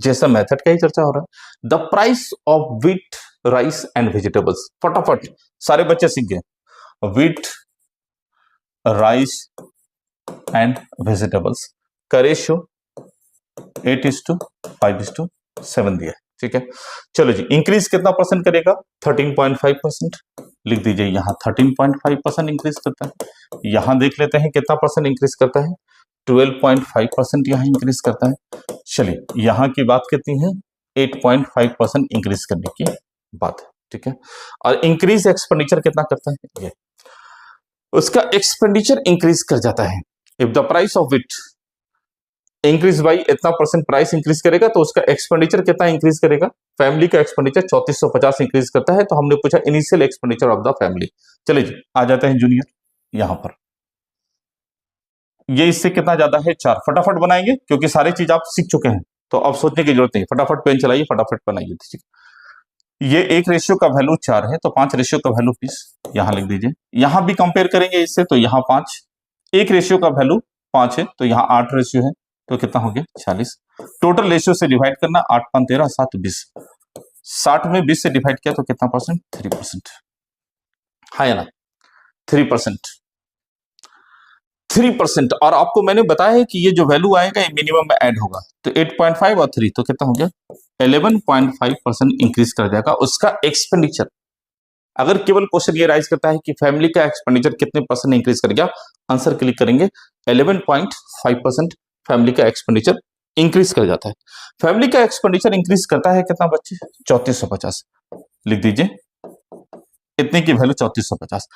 जैसा मेथड का ही चर्चा हो रहा है। The price of wheat, rice and vegetables, फटाफट सारे बच्चे सीख गए। व्हीट, राइस एंड वेजिटेबल्स का रेशियो 8:5:7 दिया है, ठीक है। चलो जी, इंक्रीज कितना परसेंट करेगा? 13.5%। लिख दीजिए यहां 13.5% इंक्रीज करता है। यहां देख लेते हैं कितना परसेंट इंक्रीज करता है, 12.5% यहां इंक्रीज करता है। चलिए यहां की बात कितनी है, 8.5% इंक्रीज करने की बात है, ठीक है। और इंक्रीज एक्सपेंडिचर कितना करता है, ये उसका एक्सपेंडिचर इंक्रीज कर जाता है। If the price of wheat increase by इतना परसेंट प्राइस इंक्रीज करेगा तो उसका एक्सपेंडिचर कितना इंक्रीज करेगा? फैमिली का एक्सपेंडिचर 3450 इंक्रीज करता है। तो हमने पूछा initial expenditure of the family. चलिए जी, आ जाते हैं जूनियर यहां पर। ये इससे कितना ज्यादा है, 4। फटाफट बनाएंगे क्योंकि सारी चीज आप सीख चुके हैं, तो अब सोचने की जरूरत नहीं। फटाफट पेन चलाइए, फटाफट बनाइए। ये एक रेशियो का वैल्यू 4 है, तो 5 रेशियो का वैल्यू 20 यहां लिख दीजिए। यहां भी कंपेयर करेंगे इससे, तो यहां 5, एक रेशियो का वैल्यू 5 है, तो यहां 8 रेशियो है, तो कितना हो गया 40। टोटल रेशियो से डिवाइड करना, 8 5 13 7 20। 60 में 20 से डिवाइड किया तो कितना परसेंट? 3%। है ना, 3%। 3%। और आपको मैंने बताया है कि ये जो वैल्यू आएगा ये मिनिमम में ऐड होगा, तो 8.5 और 3 तो कितना हो गया? 11.5% इंक्रीज कर जाएगा उसका एक्सपेंडिचर। अगर केवल क्वेश्चन ये राइज करता है कि फैमिली का एक्सपेंडिचर कितने परसेंट इंक्रीज कर गया, आंसर क्लिक करेंगे, 11.5% फैमिली का एक्सपेंडिचर इंक्रीज कर जाता है। फैमिली का एक्सपेंडिचर इंक्रीज करता है कितना बच्चे? 3450। लिख दीजिए, इतने की वैल्यू 3450।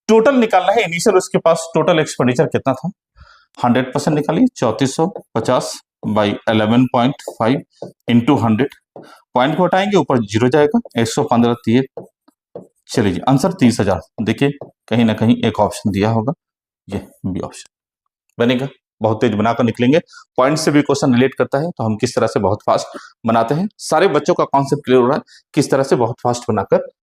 टोटल निकालना है, इनिशियल उसके पास टोटल एक्सपेंडिचर कितना था, 100% निकालिए। 3450 बाई 11.5 इंटू 100, पॉइंट को हटाएंगे ऊपर जीरो जाएगा, 115 दिए। चलिए जी, आंसर 30,000। देखिए कहीं ना कहीं एक ऑप्शन दिया होगा, ये बी ऑप्शन बनेगा। बहुत तेज बनाकर निकलेंगे, पॉइंट से भी क्वेश्चन रिलेट करता है, तो हम किस तरह से बहुत फास्ट बनाते हैं। सारे बच्चों का कॉन्सेप्ट क्लियर हो रहा है, किस तरह से बहुत फास्ट बनाकर